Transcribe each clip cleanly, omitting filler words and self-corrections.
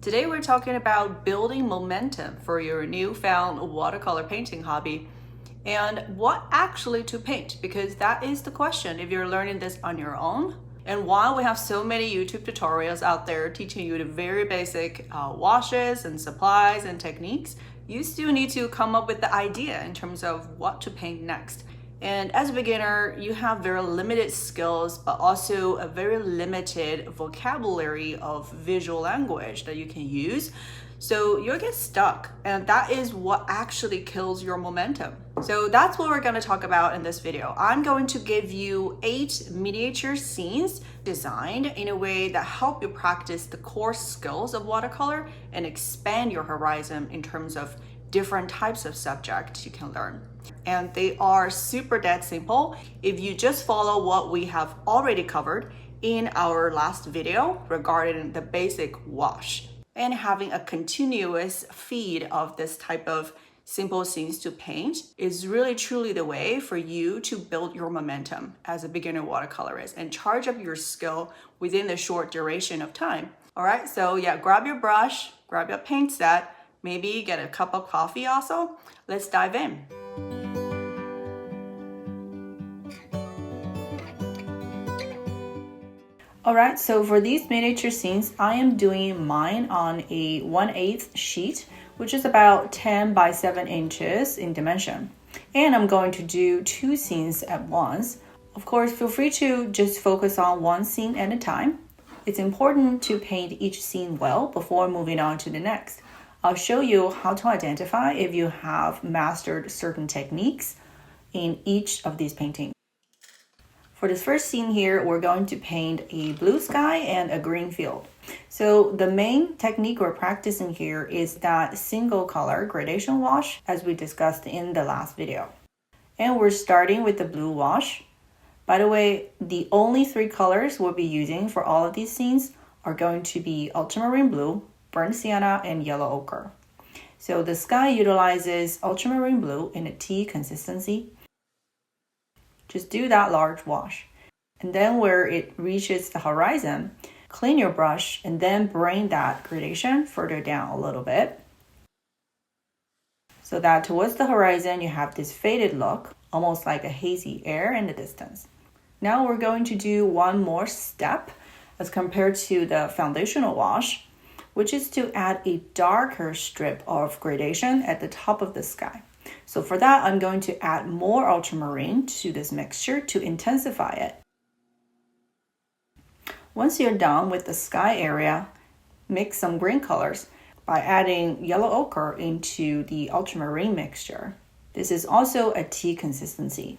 Today we're talking about building momentum for your newfound watercolor painting hobby and what actually to paint, because that is the question if you're learning this on your own. And while we have so many YouTube tutorials out there teaching you the very basic washes and supplies and techniques, you still need to come up with the idea in terms of what to paint next. And as a beginner, you have very limited skills, but also a very limited vocabulary of visual language that you can use. So you'll get stuck, and that is what actually kills your momentum. So that's what we're going to talk about in this video. I'm going to give you 8 miniature scenes designed in a way that help you practice the core skills of watercolor and expand your horizon in terms of different types of subjects you can learn. And they are super dead simple if you just follow what we have already covered in our last video regarding the basic wash. And having a continuous feed of this type of simple scenes to paint is really truly the way for you to build your momentum as a beginner watercolorist and charge up your skill within the short duration of time. All right, so yeah, grab your brush, grab your paint set, maybe get a cup of coffee also. Let's dive in. Alright, so for these miniature scenes, I am doing mine on a 1/8 sheet, which is about 10 by 7 inches in dimension. And I'm going to do 2 scenes at once. Of course, feel free to just focus on one scene at a time. It's important to paint each scene well before moving on to the next. I'll show you how to identify if you have mastered certain techniques in each of these paintings. For this first scene here, we're going to paint a blue sky and a green field. So the main technique we're practicing here is that single color gradation wash, as we discussed in the last video. And we're starting with the blue wash. By the way, the only 3 colors we'll be using for all of these scenes are going to be ultramarine blue, burnt sienna, and yellow ochre. So the sky utilizes ultramarine blue in a tea consistency. Just do that large wash. And then where it reaches the horizon, clean your brush and then bring that gradation further down a little bit, so that towards the horizon you have this faded look, almost like a hazy air in the distance. Now we're going to do one more step as compared to the foundational wash, which is to add a darker strip of gradation at the top of the sky. So for that, I'm going to add more ultramarine to this mixture to intensify it. Once you're done with the sky area, mix some green colors by adding yellow ochre into the ultramarine mixture. This is also a tea consistency.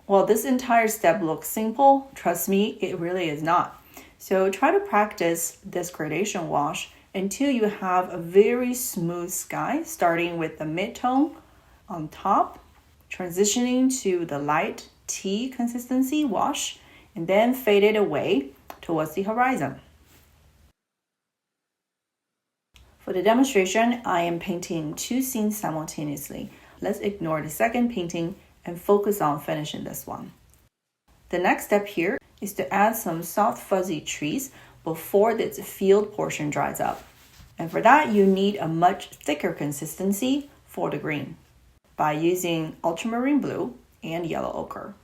While this entire step looks simple, trust me, it really is not. So try to practice this gradation wash until you have a very smooth sky, starting with the mid-tone on top, transitioning to the light tea consistency wash, and then fade it away towards the horizon. For the demonstration, I am painting 2 scenes simultaneously. Let's ignore the second painting and focus on finishing this one. The next step here is to add some soft fuzzy trees before this field portion dries up. And for that, you need a much thicker consistency for the green by using ultramarine blue and yellow ochre.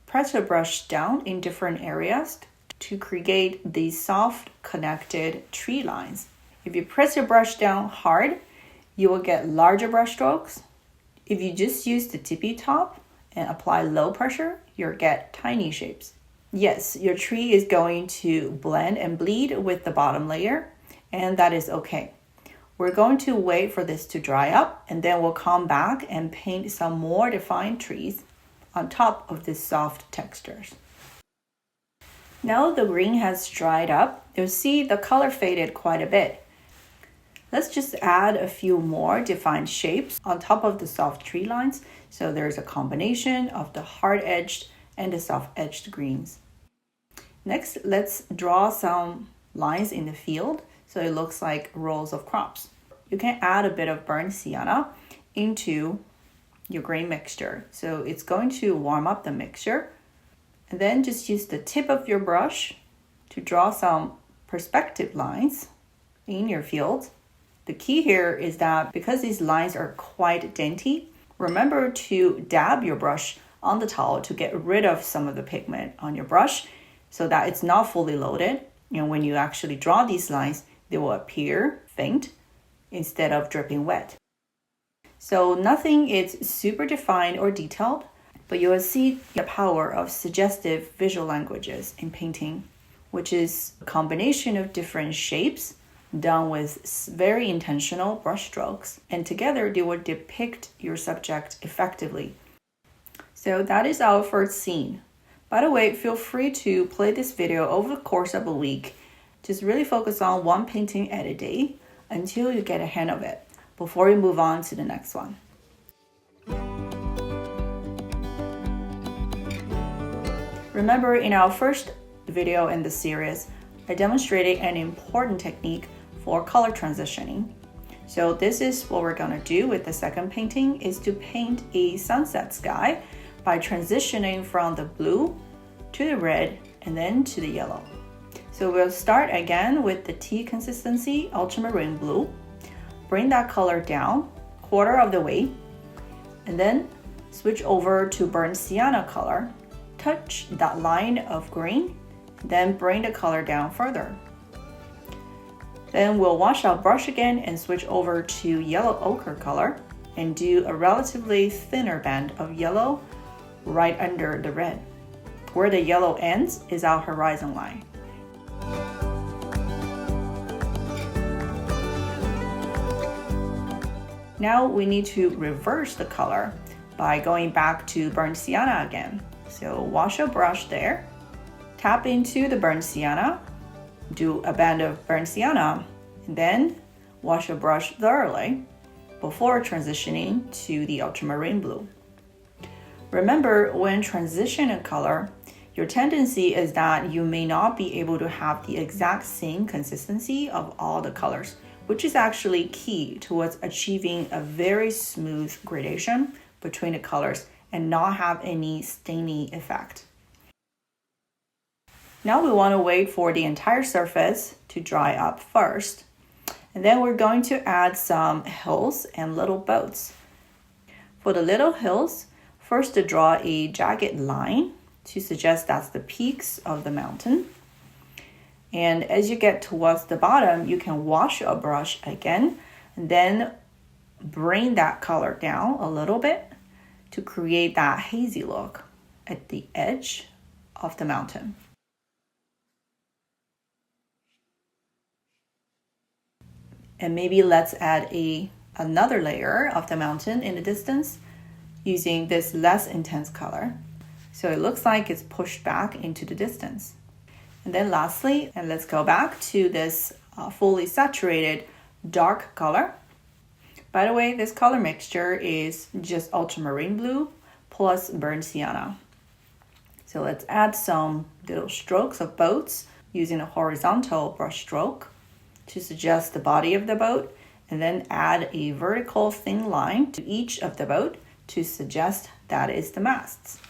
Press the brush down in different areas to create these soft connected tree lines. If you press your brush down hard, you will get larger brush strokes. If you just use the tippy top and apply low pressure, you'll get tiny shapes. Yes, your tree is going to blend and bleed with the bottom layer, and that is okay. We're going to wait for this to dry up, and then we'll come back and paint some more defined trees on top of these soft textures. Now the green has dried up, you'll see the color faded quite a bit. Let's just add a few more defined shapes on top of the soft tree lines, so there's a combination of the hard-edged and the soft-edged greens. Next, let's draw some lines in the field so it looks like rows of crops. You can add a bit of burnt sienna into your green mixture, so it's going to warm up the mixture. And then just use the tip of your brush to draw some perspective lines in your field. The key here is that because these lines are quite dainty, remember to dab your brush on the towel to get rid of some of the pigment on your brush so that it's not fully loaded. And when you actually draw these lines, they will appear faint instead of dripping wet. So nothing is super defined or detailed, but you will see the power of suggestive visual languages in painting, which is a combination of different shapes done with very intentional brush strokes, and together they will depict your subject effectively. So that is our first scene. By the way, feel free to play this video over the course of a week. Just really focus on one painting at a day until you get a hang of it before you move on to the next one. Remember, in our first video in the series, I demonstrated an important technique for color transitioning. So this is what we're gonna do with the second painting, is to paint a sunset sky by transitioning from the blue to the red and then to the yellow. So we'll start again with the tea consistency ultramarine blue. Bring that color down quarter of the way and then switch over to burnt sienna color. Touch that line of green, then bring the color down further. Then we'll wash our brush again and switch over to yellow ochre color and do a relatively thinner band of yellow right under the red. Where the yellow ends is our horizon line. Now we need to reverse the color by going back to burnt sienna again. So wash your brush there, tap into the burnt sienna, do a band of burnt sienna, and then wash your brush thoroughly before transitioning to the ultramarine blue. Remember, when transitioning color, your tendency is that you may not be able to have the exact same consistency of all the colors, which is actually key towards achieving a very smooth gradation between the colors and not have any staining effect. Now we want to wait for the entire surface to dry up first. And then we're going to add some hills and little boats. For the little hills, first to draw a jagged line to suggest that's the peaks of the mountain. And as you get towards the bottom, you can wash your brush again and then bring that color down a little bit to create that hazy look at the edge of the mountain. And maybe let's add another layer of the mountain in the distance using this less intense color. So it looks like it's pushed back into the distance. And then lastly, and let's go back to this fully saturated dark color. By the way, this color mixture is just ultramarine blue plus burnt sienna. So let's add some little strokes of boats using a horizontal brush stroke to suggest the body of the boat, and then add a vertical thin line to each of the boat to suggest that is the masts.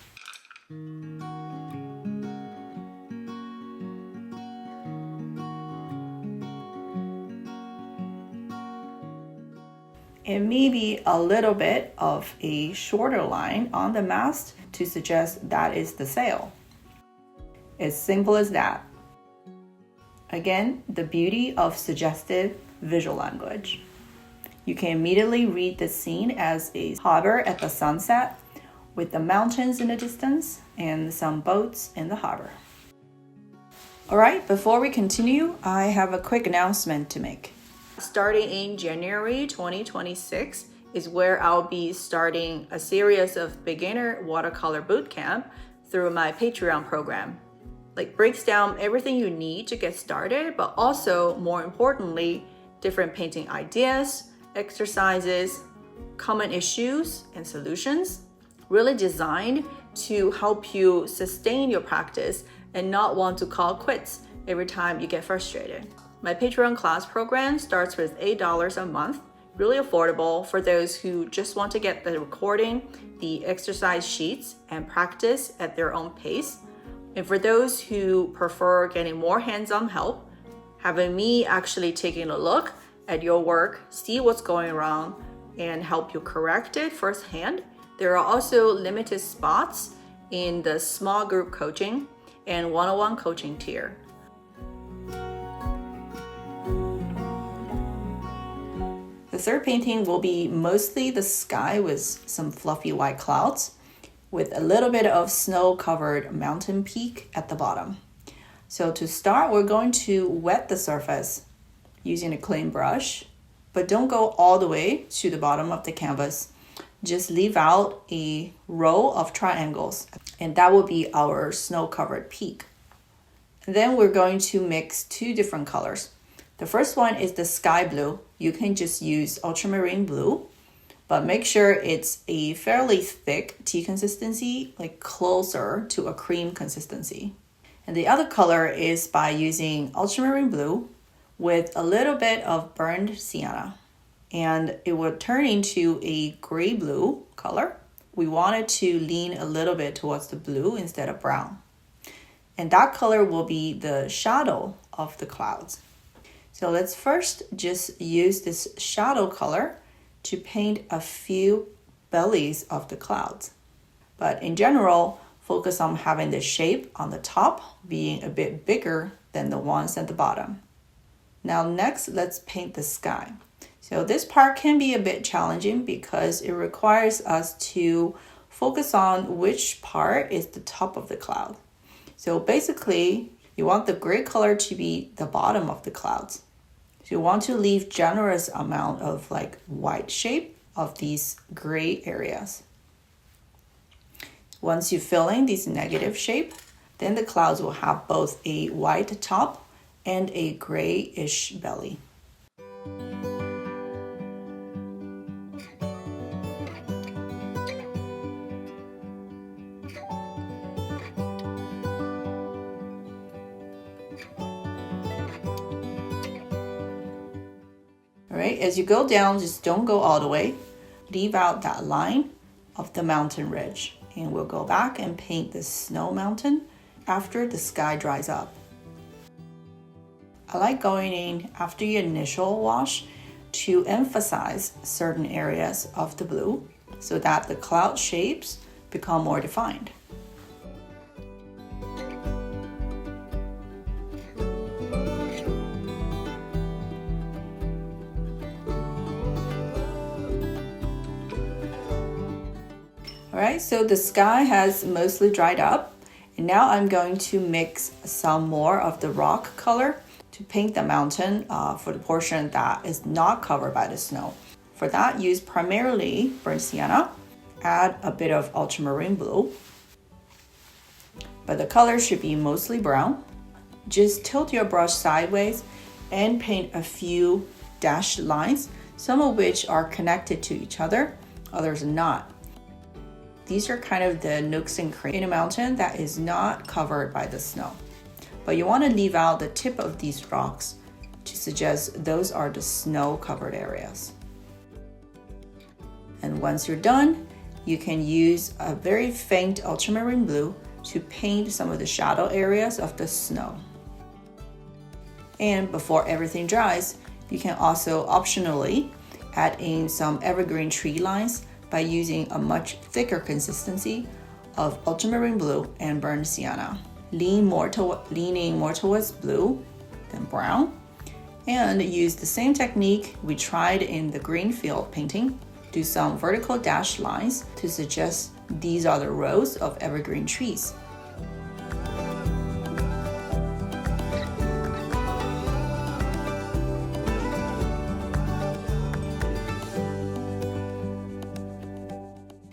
And maybe a little bit of a shorter line on the mast to suggest that is the sail. As simple as that. Again, the beauty of suggestive visual language. You can immediately read the scene as a harbor at the sunset with the mountains in the distance and some boats in the harbor. All right, before we continue, I have a quick announcement to make. Starting in January 2026 is where I'll be starting a series of beginner watercolor bootcamp through my Patreon program. Like breaks down everything you need to get started, but also more importantly, different painting ideas, exercises, common issues, and solutions, really designed to help you sustain your practice and not want to call quits every time you get frustrated. My Patreon class program starts with $8 a month, really affordable for those who just want to get the recording, the exercise sheets, and practice at their own pace. And for those who prefer getting more hands-on help, having me actually taking a look at your work, see what's going wrong, and help you correct it firsthand. There are also limited spots in the small group coaching and one-on-one coaching tier. The third painting will be mostly the sky with some fluffy white clouds with a little bit of snow-covered mountain peak at the bottom. So to start, we're going to wet the surface using a clean brush, but don't go all the way to the bottom of the canvas. Just leave out a row of triangles, and that will be our snow-covered peak. And then we're going to mix two different colors. The first one is the sky blue. You can just use ultramarine blue, but make sure it's a fairly thick tea consistency, like closer to a cream consistency. And the other color is by using ultramarine blue with a little bit of burned sienna. And it will turn into a gray blue color. We wanted to lean a little bit towards the blue instead of brown. And that color will be the shadow of the clouds. So let's first just use this shadow color to paint a few bellies of the clouds. But in general, focus on having the shape on the top being a bit bigger than the ones at the bottom. Now next, let's paint the sky. So this part can be a bit challenging because it requires us to focus on which part is the top of the cloud. So basically, you want the gray color to be the bottom of the clouds. So you want to leave generous amount of like white shape of these gray areas. Once you fill in this negative shape, then the clouds will have both a white top and a grayish belly. All right, as you go down, just don't go all the way. Leave out that line of the mountain ridge. And we'll go back and paint the snow mountain after the sky dries up. I like going in after your initial wash to emphasize certain areas of the blue so that the cloud shapes become more defined. Alright, so the sky has mostly dried up, and now I'm going to mix some more of the rock color to paint the mountain for the portion that is not covered by the snow. For that, use primarily burnt sienna, add a bit of ultramarine blue, but the color should be mostly brown. Just tilt your brush sideways and paint a few dashed lines, some of which are connected to each other, others are not. These are kind of the nooks and crannies in a mountain that is not covered by the snow. But you want to leave out the tip of these rocks to suggest those are the snow-covered areas. And once you're done, you can use a very faint ultramarine blue to paint some of the shadow areas of the snow. And before everything dries, you can also optionally add in some evergreen tree lines by using a much thicker consistency of ultramarine blue and burnt sienna. Leaning more towards blue than brown, and use the same technique we tried in the green field painting. Do some vertical dashed lines to suggest these are the rows of evergreen trees.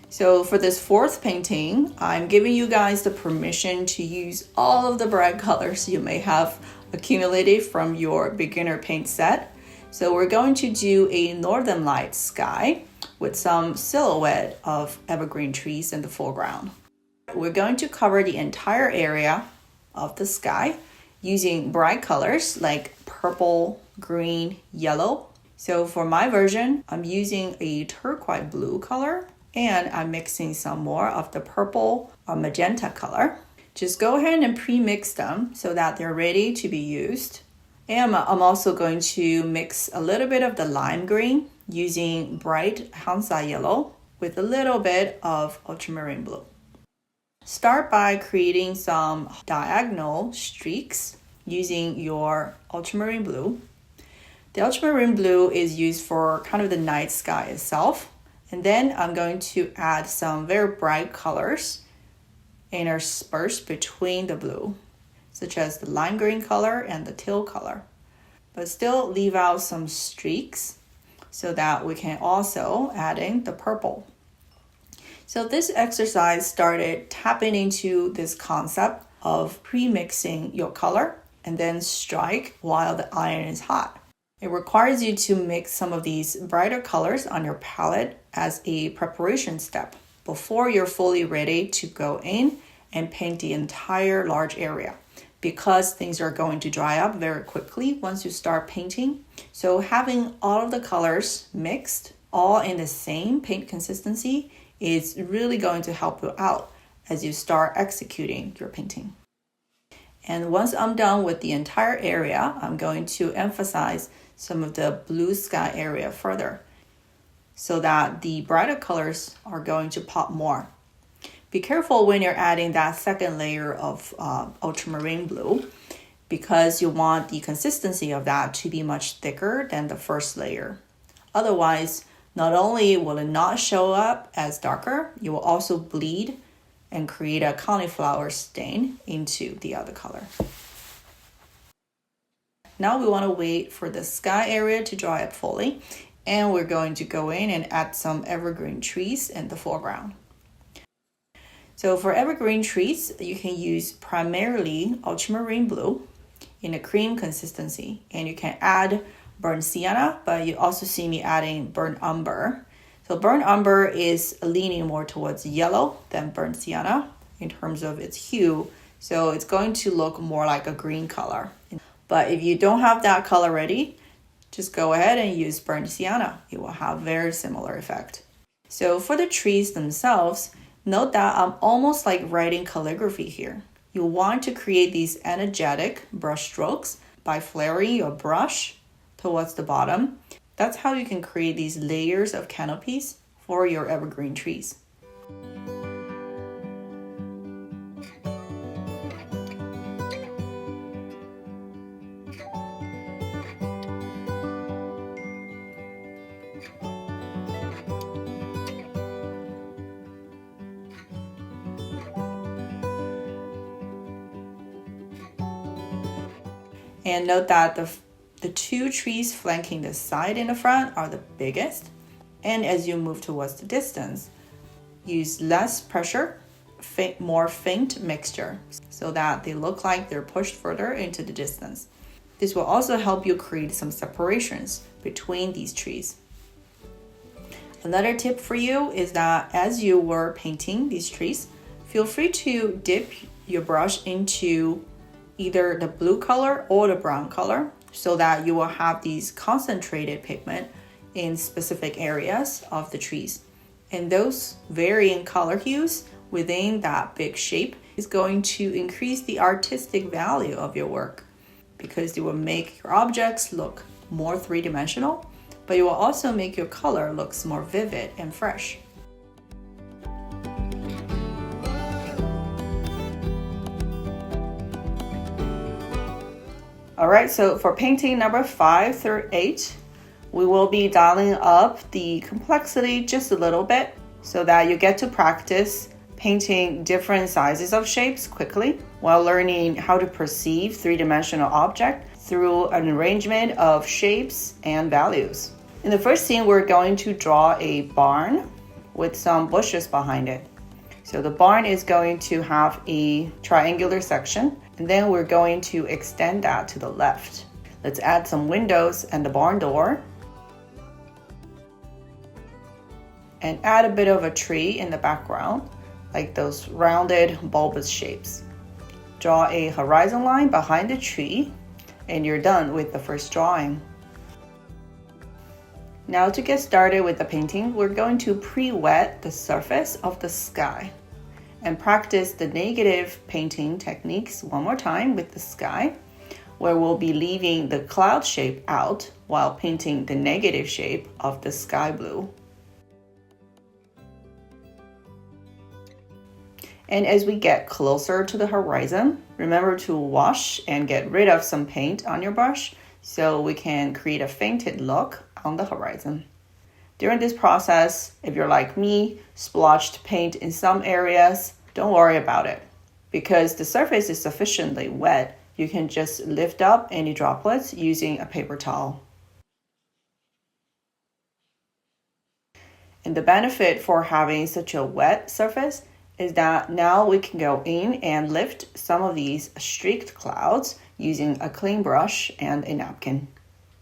So for this fourth painting, I'm giving you guys the permission to use all of the bright colors you may have accumulated from your beginner paint set. So we're going to do a northern light sky with some silhouette of evergreen trees in the foreground. We're going to cover the entire area of the sky using bright colors like purple, green, yellow. So for my version, I'm using a turquoise blue color, and I'm mixing some more of the purple or magenta color. Just go ahead and pre-mix them so that they're ready to be used. And I'm also going to mix a little bit of the lime green using bright Hansa yellow with a little bit of ultramarine blue. Start by creating some diagonal streaks using your ultramarine blue. The ultramarine blue is used for kind of the night sky itself. And then I'm going to add some very bright colors interspersed between the blue, such as the lime green color and the teal color. But still leave out some streaks so that we can also add in the purple. So this exercise started tapping into this concept of pre-mixing your color and then strike while the iron is hot. It requires you to mix some of these brighter colors on your palette as a preparation step before you're fully ready to go in and paint the entire large area, because things are going to dry up very quickly once you start painting. So having all of the colors mixed, all in the same paint consistency, is really going to help you out as you start executing your painting. And once I'm done with the entire area, I'm going to emphasize some of the blue sky area further so that the brighter colors are going to pop more. Be careful when you're adding that second layer of ultramarine blue, because you want the consistency of that to be much thicker than the first layer. Otherwise, not only will it not show up as darker, you will also bleed and create a cauliflower stain into the other color. Now we want to wait for the sky area to dry up fully, and we're going to go in and add some evergreen trees in the foreground. So for evergreen trees, you can use primarily ultramarine blue in a cream consistency, and you can add burnt sienna, but you also see me adding burnt umber. So burnt umber is leaning more towards yellow than burnt sienna in terms of its hue, so it's going to look more like a green color. But if you don't have that color ready, just go ahead and use burnt sienna. It will have very similar effect. So for the trees themselves, note that I'm almost like writing calligraphy here. You want to create these energetic brush strokes by flaring your brush towards the bottom. That's how you can create these layers of canopies for your evergreen trees. And note that the two trees flanking the side and the front are the biggest. And as you move towards the distance, use less pressure, more faint mixture, so that they look like they're pushed further into the distance. This will also help you create some separations between these trees. Another tip for you is that as you were painting these trees, feel free to dip your brush into either the blue color or the brown color, so that you will have these concentrated pigment in specific areas of the trees. And those varying color hues within that big shape is going to increase the artistic value of your work, because it will make your objects look more three-dimensional, but it will also make your color looks more vivid and fresh. All right, so for painting number 5 through 8, we will be dialing up the complexity just a little bit so that you get to practice painting different sizes of shapes quickly while learning how to perceive three-dimensional objects through an arrangement of shapes and values. In the first scene, we're going to draw a barn with some bushes behind it. So the barn is going to have a triangular section, and then we're going to extend that to the left. Let's add some windows and the barn door. And add a bit of a tree in the background, like those rounded bulbous shapes. Draw a horizon line behind the tree, and you're done with the first drawing. Now to get started with the painting, we're going to pre-wet the surface of the sky and practice the negative painting techniques one more time with the sky. where we'll be leaving the cloud shape out while painting the negative shape of the sky blue. And as we get closer to the horizon, remember to wash and get rid of some paint on your brush so we can create a fainted look on the horizon. During this process, if you're like me, splotched paint in some areas, don't worry about it. Because the surface is sufficiently wet, you can just lift up any droplets using a paper towel. And the benefit for having such a wet surface is that now we can go in and lift some of these streaked clouds using a clean brush and a napkin.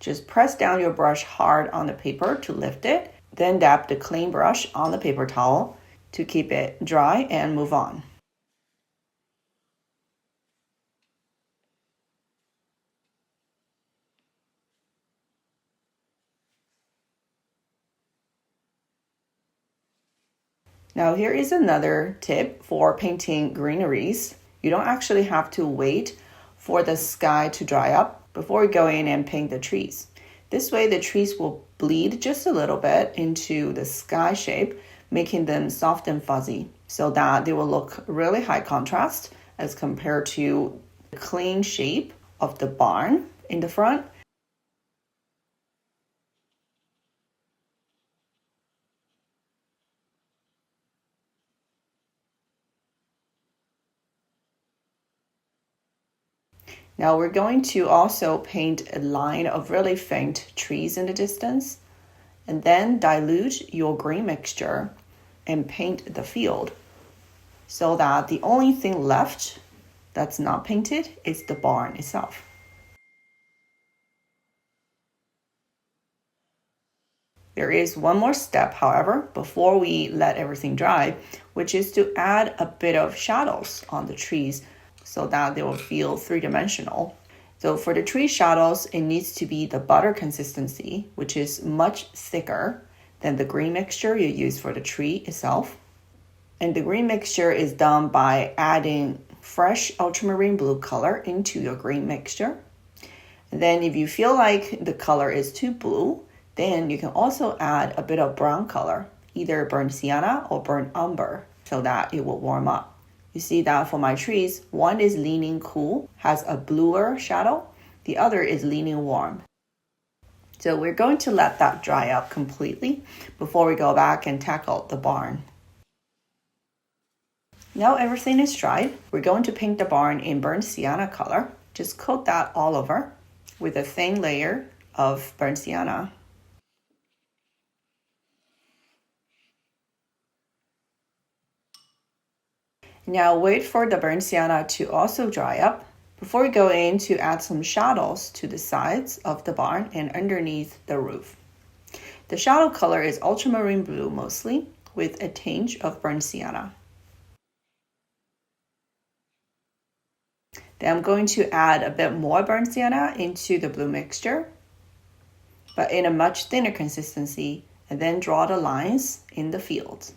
Just press down your brush hard on the paper to lift it, then dab the clean brush on the paper towel to keep it dry and move on. Now here is another tip for painting greeneries. You don't actually have to wait for the sky to dry up before you go in and paint the trees. This way the trees will bleed just a little bit into the sky shape, making them soft and fuzzy so that they will look really high contrast as compared to the clean shape of the barn in the front. Now we're going to also paint a line of really faint trees in the distance, and then dilute your green mixture and paint the field so that the only thing left that's not painted is the barn itself. There is one more step, however, before we let everything dry, which is to add a bit of shadows on the trees so that they will feel three-dimensional. So for the tree shadows, it needs to be the butter consistency, which is much thicker than the green mixture you use for the tree itself. And the green mixture is done by adding fresh ultramarine blue color into your green mixture. And then if you feel like the color is too blue, then you can also add a bit of brown color, either burnt sienna or burnt umber, so that it will warm up. You see that for my trees, one is leaning cool, has a bluer shadow. The other is leaning warm. So we're going to let that dry up completely before we go back and tackle the barn. Now everything is dried. We're going to paint the barn in burnt sienna color. Just coat that all over with a thin layer of burnt sienna. Now wait for the burnt sienna to also dry up before we go in to add some shadows to the sides of the barn and underneath the roof. The shadow color is ultramarine blue mostly, with a tinge of burnt sienna. Then I'm going to add a bit more burnt sienna into the blue mixture, but in a much thinner consistency, and then draw the lines in the field.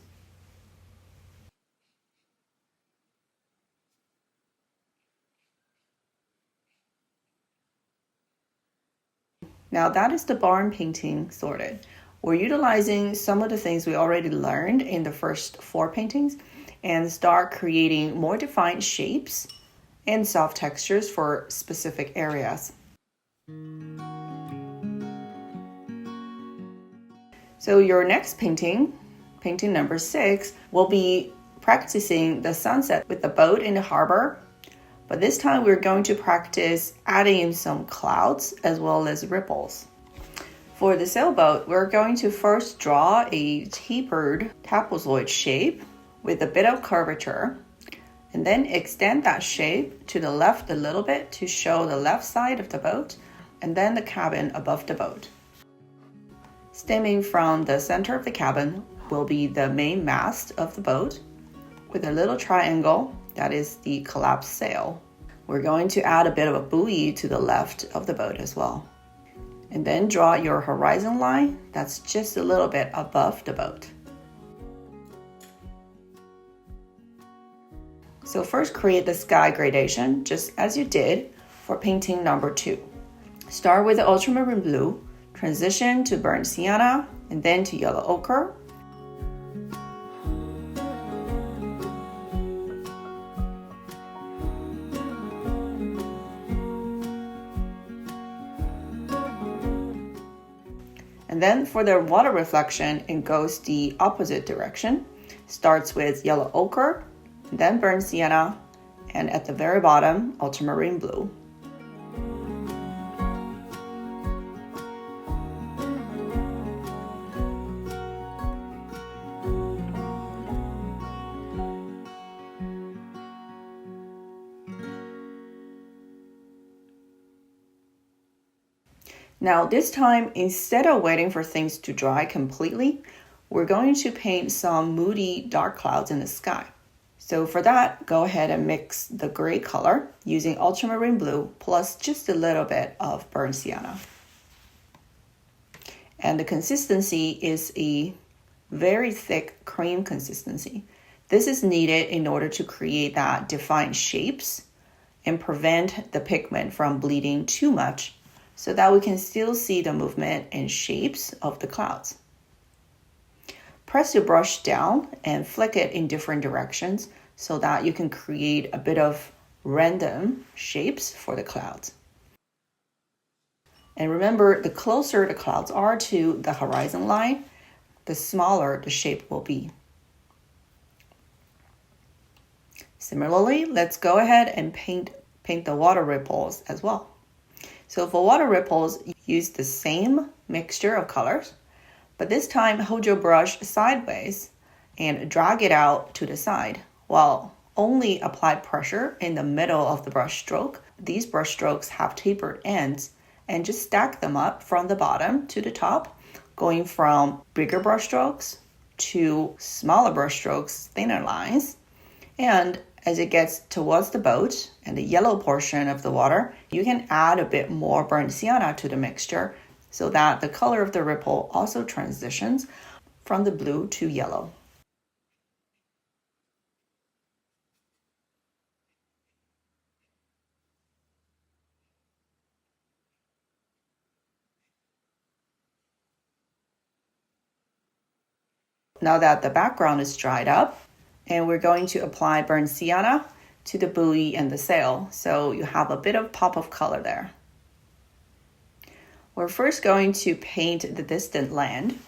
Now that is the barn painting sorted. We're utilizing some of the things we already learned in the first 4 paintings and start creating more defined shapes and soft textures for specific areas. So your next painting, painting number 6, will be practicing the sunset with the boat in the harbor. But this time we're going to practice adding in some clouds as well as ripples. For the sailboat, we're going to first draw a tapered trapezoid shape with a bit of curvature, and then extend that shape to the left a little bit to show the left side of the boat, and then the cabin above the boat. Stemming from the center of the cabin will be the main mast of the boat with a little triangle. That is the collapsed sail. We're going to add a bit of a buoy to the left of the boat as well. And then draw your horizon line that's just a little bit above the boat. So first create the sky gradation just as you did for painting number 2. Start with the ultramarine blue, transition to burnt sienna, and then to yellow ochre. And then for the water reflection, it goes the opposite direction. Starts with yellow ochre, then burnt sienna, and at the very bottom, ultramarine blue. Now this time, instead of waiting for things to dry completely, we're going to paint some moody dark clouds in the sky. So for that, go ahead and mix the gray color using ultramarine blue plus just a little bit of burnt sienna. And the consistency is a very thick cream consistency. This is needed in order to create that defined shapes and prevent the pigment from bleeding too much, so that we can still see the movement and shapes of the clouds. Press your brush down and flick it in different directions so that you can create a bit of random shapes for the clouds. And remember, the closer the clouds are to the horizon line, the smaller the shape will be. Similarly, let's go ahead and paint the water ripples as well. So for water ripples, use the same mixture of colors, but this time hold your brush sideways and drag it out to the side while only apply pressure in the middle of the brush stroke. These brush strokes have tapered ends, and just stack them up from the bottom to the top, going from bigger brush strokes to smaller brush strokes, thinner lines. And as it gets towards the boat and the yellow portion of the water, you can add a bit more burnt sienna to the mixture so that the color of the ripple also transitions from the blue to yellow. Now that the background is dried up, and we're going to apply burnt sienna to the buoy and the sail, so you have a bit of pop of color there. We're first going to paint the distant land,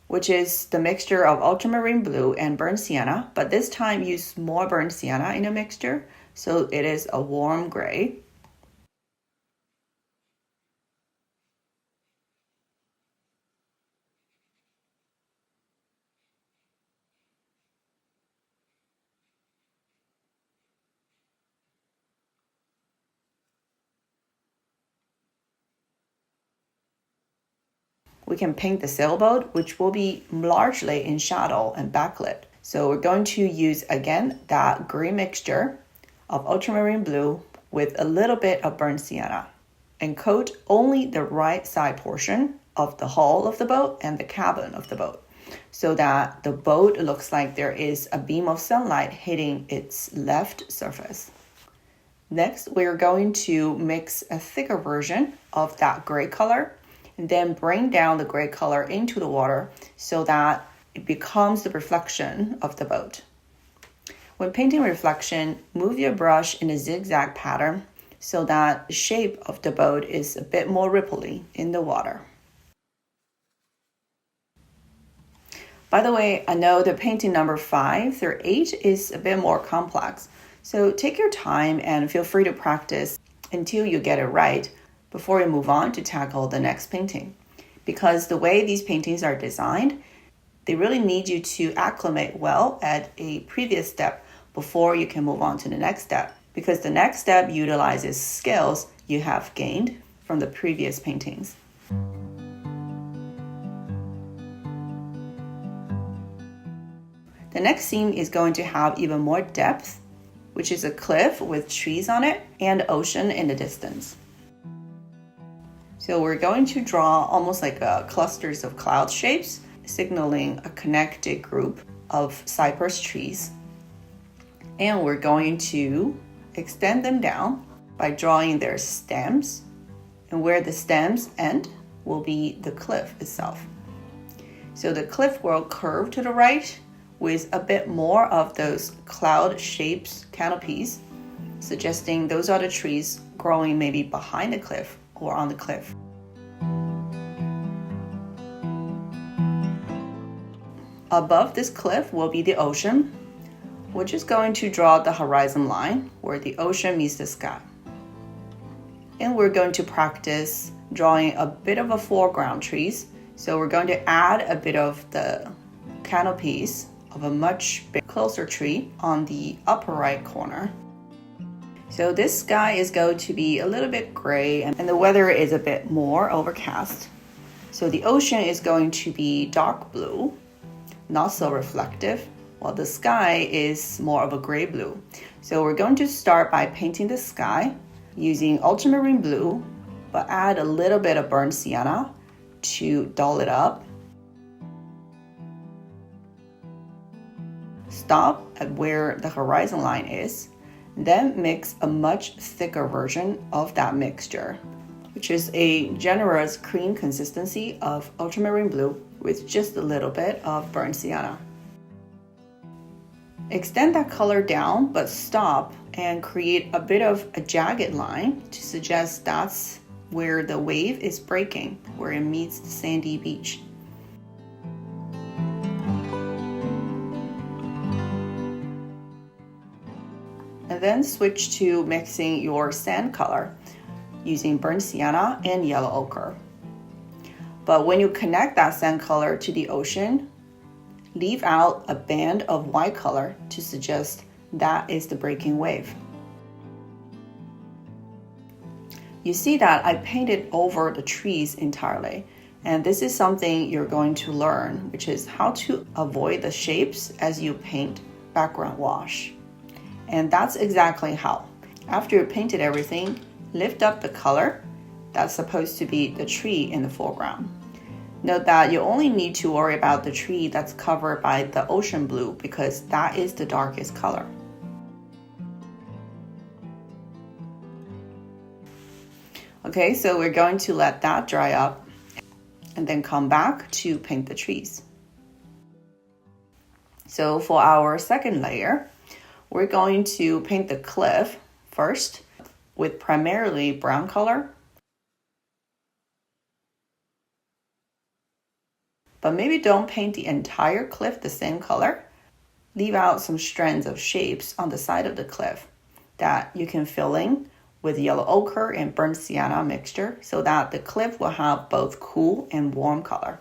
which is the mixture of ultramarine blue and burnt sienna, but this time use more burnt sienna in the mixture, so it is a warm gray. We can paint the sailboat, which will be largely in shadow and backlit. So we're going to use, again, that gray mixture of ultramarine blue with a little bit of burnt sienna, and coat only the right side portion of the hull of the boat and the cabin of the boat, so that the boat looks like there is a beam of sunlight hitting its left surface. Next, we're going to mix a thicker version of that gray color and then bring down the gray color into the water so that it becomes the reflection of the boat. When painting reflection, move your brush in a zigzag pattern so that the shape of the boat is a bit more ripply in the water. By the way, I know that painting number 5 through 8 is a bit more complex, so take your time and feel free to practice until you get it right before you move on to tackle the next painting. Because the way these paintings are designed, they really need you to acclimate well at a previous step before you can move on to the next step. Because the next step utilizes skills you have gained from the previous paintings. The next scene is going to have even more depth, which is a cliff with trees on it and ocean in the distance. So we're going to draw almost like clusters of cloud shapes, signaling a connected group of cypress trees. And we're going to extend them down by drawing their stems, and where the stems end will be the cliff itself. So the cliff will curve to the right with a bit more of those cloud-shaped canopies, suggesting those are the trees growing maybe behind the cliff or on the cliff. Above this cliff will be the ocean. We're just going to draw the horizon line where the ocean meets the sky. And we're going to practice drawing a bit of a foreground trees. So we're going to add a bit of the canopies of a much closer tree on the upper right corner. So this sky is going to be a little bit gray and the weather is a bit more overcast. So the ocean is going to be dark blue, not so reflective, while the sky is more of a gray blue. So we're going to start by painting the sky using ultramarine blue, but add a little bit of burnt sienna to dull it up. Stop at where the horizon line is, then mix a much thicker version of that mixture, which is a generous cream consistency of ultramarine blue with just a little bit of burnt sienna. Extend that color down, but stop and create a bit of a jagged line to suggest that's where the wave is breaking, where it meets the sandy beach. And then switch to mixing your sand color using burnt sienna and yellow ochre. But when you connect that sand color to the ocean, leave out a band of white color to suggest that is the breaking wave. You see that I painted over the trees entirely, and this is something you're going to learn, which is how to avoid the shapes as you paint background wash. And that's exactly how. After you painted everything, lift up the color that's supposed to be the tree in the foreground. Note that you only need to worry about the tree that's covered by the ocean blue because that is the darkest color. Okay, so we're going to let that dry up and then come back to paint the trees. So for our second layer, we're going to paint the cliff first with primarily brown color. But maybe don't paint the entire cliff the same color. Leave out some strands of shapes on the side of the cliff that you can fill in with yellow ochre and burnt sienna mixture so that the cliff will have both cool and warm color.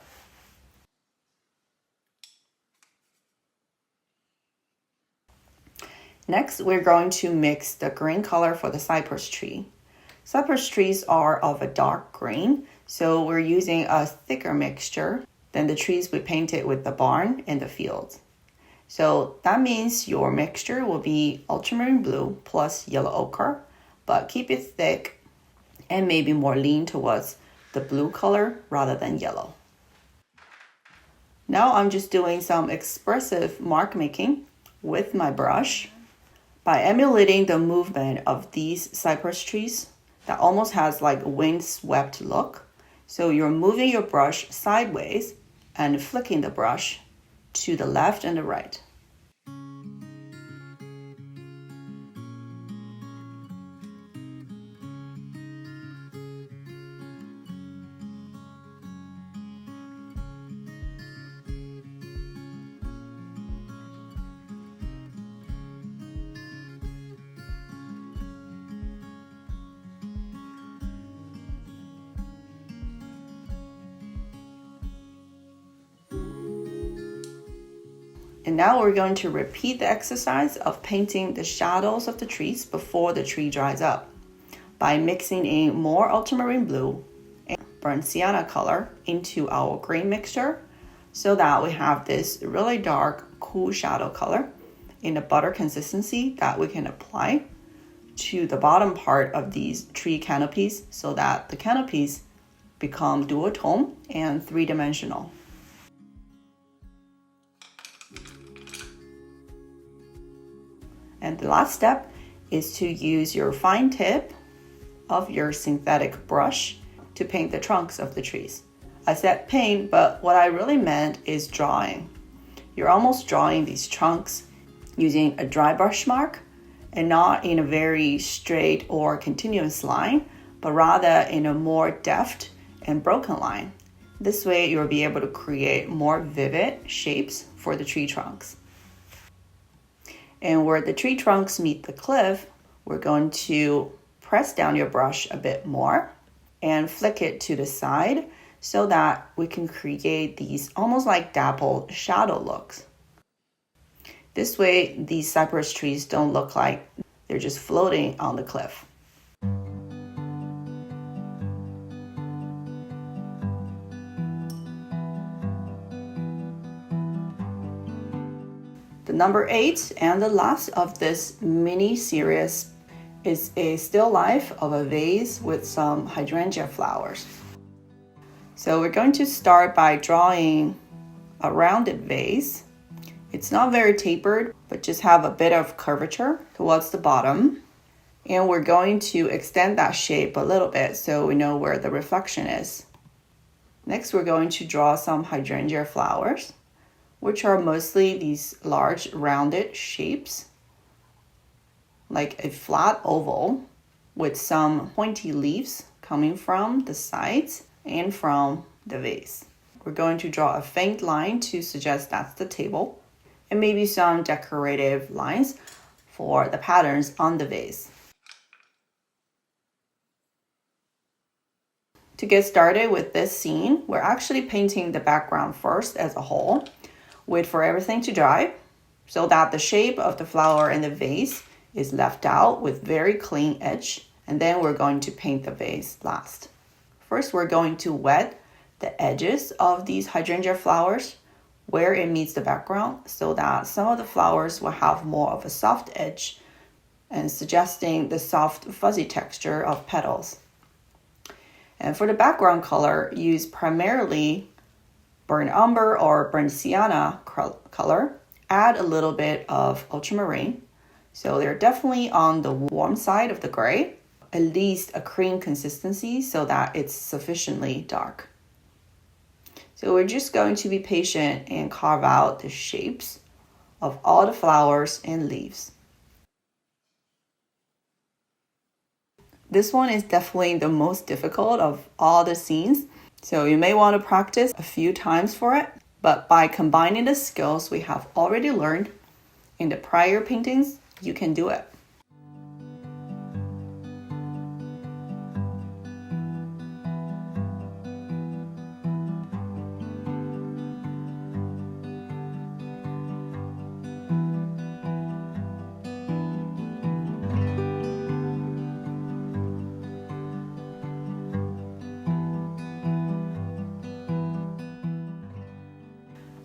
Next, we're going to mix the green color for the cypress tree. Cypress trees are of a dark green, so we're using a thicker mixture than the trees we painted with the barn and the fields. So that means your mixture will be ultramarine blue plus yellow ochre, but keep it thick and maybe more lean towards the blue color rather than yellow. Now I'm just doing some expressive mark making with my brush by emulating the movement of these cypress trees that almost has like a wind-swept look. So you're moving your brush sideways and flicking the brush to the left and the right. And now we're going to repeat the exercise of painting the shadows of the trees before the tree dries up by mixing in more ultramarine blue and burnt sienna color into our green mixture so that we have this really dark, cool shadow color in a butter consistency that we can apply to the bottom part of these tree canopies so that the canopies become duotone and three-dimensional. And the last step is to use your fine tip of your synthetic brush to paint the trunks of the trees. I said paint, but what I really meant is drawing. You're almost drawing these trunks using a dry brush mark and not in a very straight or continuous line, but rather in a more deft and broken line. This way you'll be able to create more vivid shapes for the tree trunks. And where the tree trunks meet the cliff, we're going to press down your brush a bit more and flick it to the side so that we can create these almost like dappled shadow looks. This way, these cypress trees don't look like they're just floating on the cliff. The number 8 and the last of this mini series is a still life of a vase with some hydrangea flowers. So we're going to start by drawing a rounded vase. It's not very tapered, but just have a bit of curvature towards the bottom. And we're going to extend that shape a little bit so we know where the reflection is. Next, we're going to draw some hydrangea flowers, which are mostly these large rounded shapes, like a flat oval with some pointy leaves coming from the sides and from the vase. We're going to draw a faint line to suggest that's the table, and maybe some decorative lines for the patterns on the vase. To get started with this scene, we're actually painting the background first as a whole. Wait for everything to dry so that the shape of the flower in the vase is left out with very clean edge, and then we're going to paint the vase last. First, we're going to wet the edges of these hydrangea flowers where it meets the background so that some of the flowers will have more of a soft edge and suggesting the soft fuzzy texture of petals. And for the background color, use primarily burnt umber or burnt sienna color. Add a little bit of ultramarine. So they're definitely on the warm side of the gray, at least a cream consistency so that it's sufficiently dark. So we're just going to be patient and carve out the shapes of all the flowers and leaves. This one is definitely the most difficult of all the scenes, so you may want to practice a few times for it, but by combining the skills we have already learned in the prior paintings, you can do it.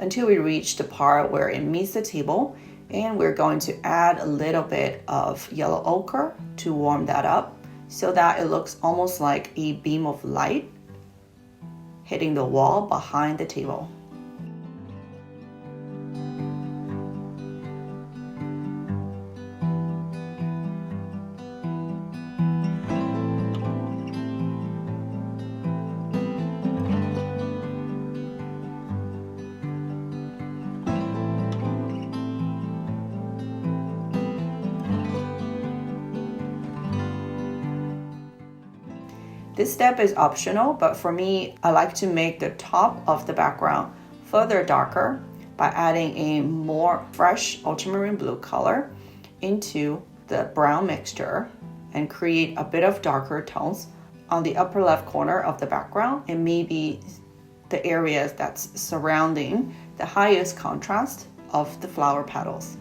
Until we reach the part where it meets the table, and we're going to add a little bit of yellow ochre to warm that up so that it looks almost like a beam of light hitting the wall behind the table. This step is optional, but for me, I like to make the top of the background further darker by adding a more fresh ultramarine blue color into the brown mixture and create a bit of darker tones on the upper left corner of the background and maybe the areas that's surrounding the highest contrast of the flower petals.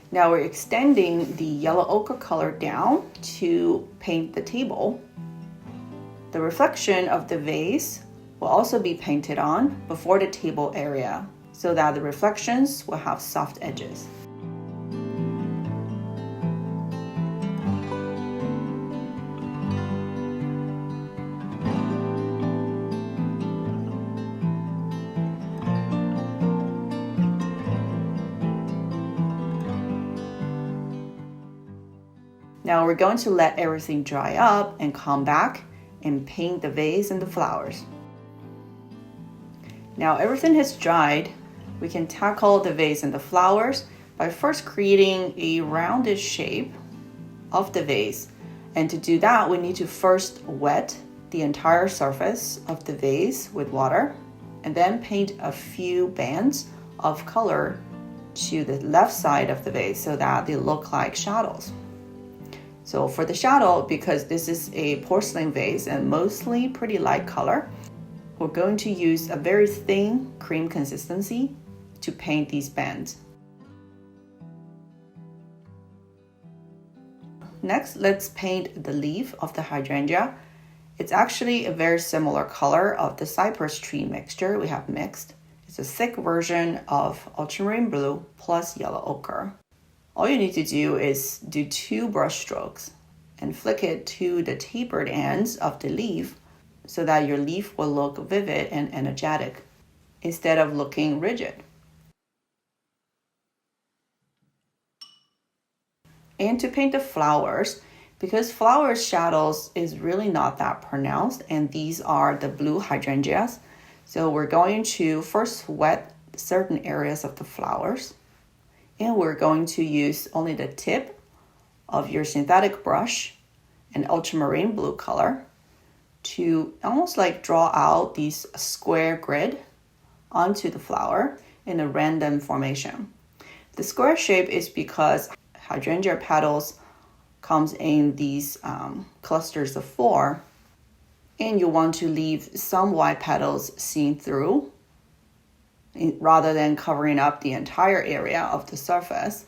Now we're extending the yellow ochre color down to paint the table. The reflection of the vase will also be painted on before the table area so that the reflections will have soft edges. Now we're going to let everything dry up and come back and paint the vase and the flowers. Now everything has dried. We can tackle the vase and the flowers by first creating a rounded shape of the vase. And to do that, we need to first wet the entire surface of the vase with water and then paint a few bands of color to the left side of the vase so that they look like shadows. So for the shadow, because this is a porcelain vase and mostly pretty light color, we're going to use a very thin cream consistency to paint these bands. Next, let's paint the leaf of the hydrangea. It's actually a very similar color of the cypress tree mixture we have mixed. It's a thick version of ultramarine blue plus yellow ochre. All you need to do is do 2 brush strokes and flick it to the tapered ends of the leaf so that your leaf will look vivid and energetic instead of looking rigid. And to paint the flowers, because flowers shadows is really not that pronounced, and these are the blue hydrangeas, so we're going to first wet certain areas of the flowers, and we're going to use only the tip of your synthetic brush and ultramarine blue color to almost like draw out these square grid onto the flower in a random formation. The square shape is because hydrangea petals comes in these clusters of 4, and you want to leave some white petals seen through rather than covering up the entire area of the surface.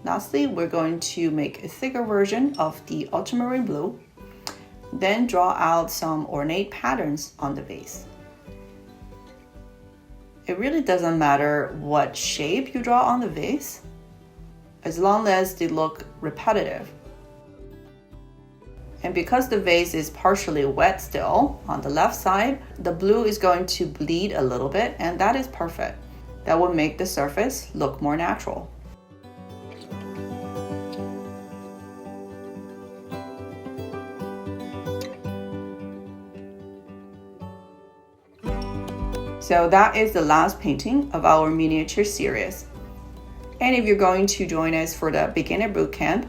Lastly, we're going to make a thicker version of the ultramarine blue, then draw out some ornate patterns on the vase. It really doesn't matter what shape you draw on the vase, as long as they look repetitive. And because the vase is partially wet still on the left side, the blue is going to bleed a little bit, and that is perfect. That will make the surface look more natural. So that is the last painting of our miniature series. And if you're going to join us for the beginner bootcamp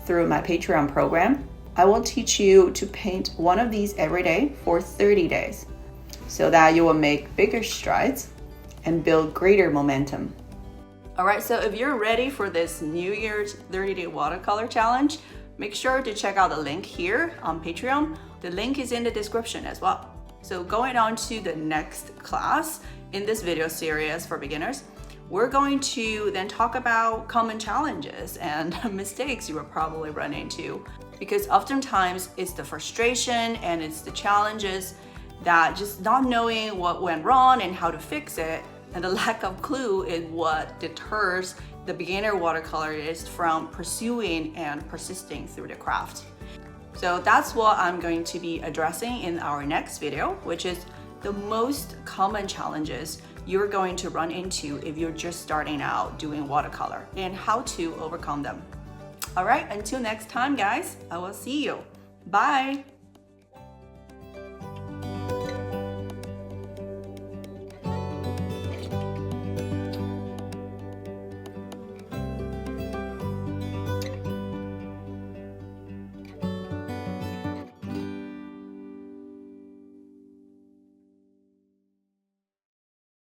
through my Patreon program, I will teach you to paint one of these every day for 30 days so that you will make bigger strides and build greater momentum. All right, so if you're ready for this New Year's 30-day watercolor challenge, make sure to check out the link here on Patreon. The link is in the description as well. So going on to the next class in this video series for beginners, we're going to then talk about common challenges and mistakes you will probably run into, because oftentimes it's the frustration and it's the challenges that just not knowing what went wrong and how to fix it, and the lack of clue is what deters the beginner watercolorist from pursuing and persisting through the craft. So that's what I'm going to be addressing in our next video, which is the most common challenges you're going to run into if you're just starting out doing watercolor and how to overcome them. All right, until next time, guys, I will see you. Bye.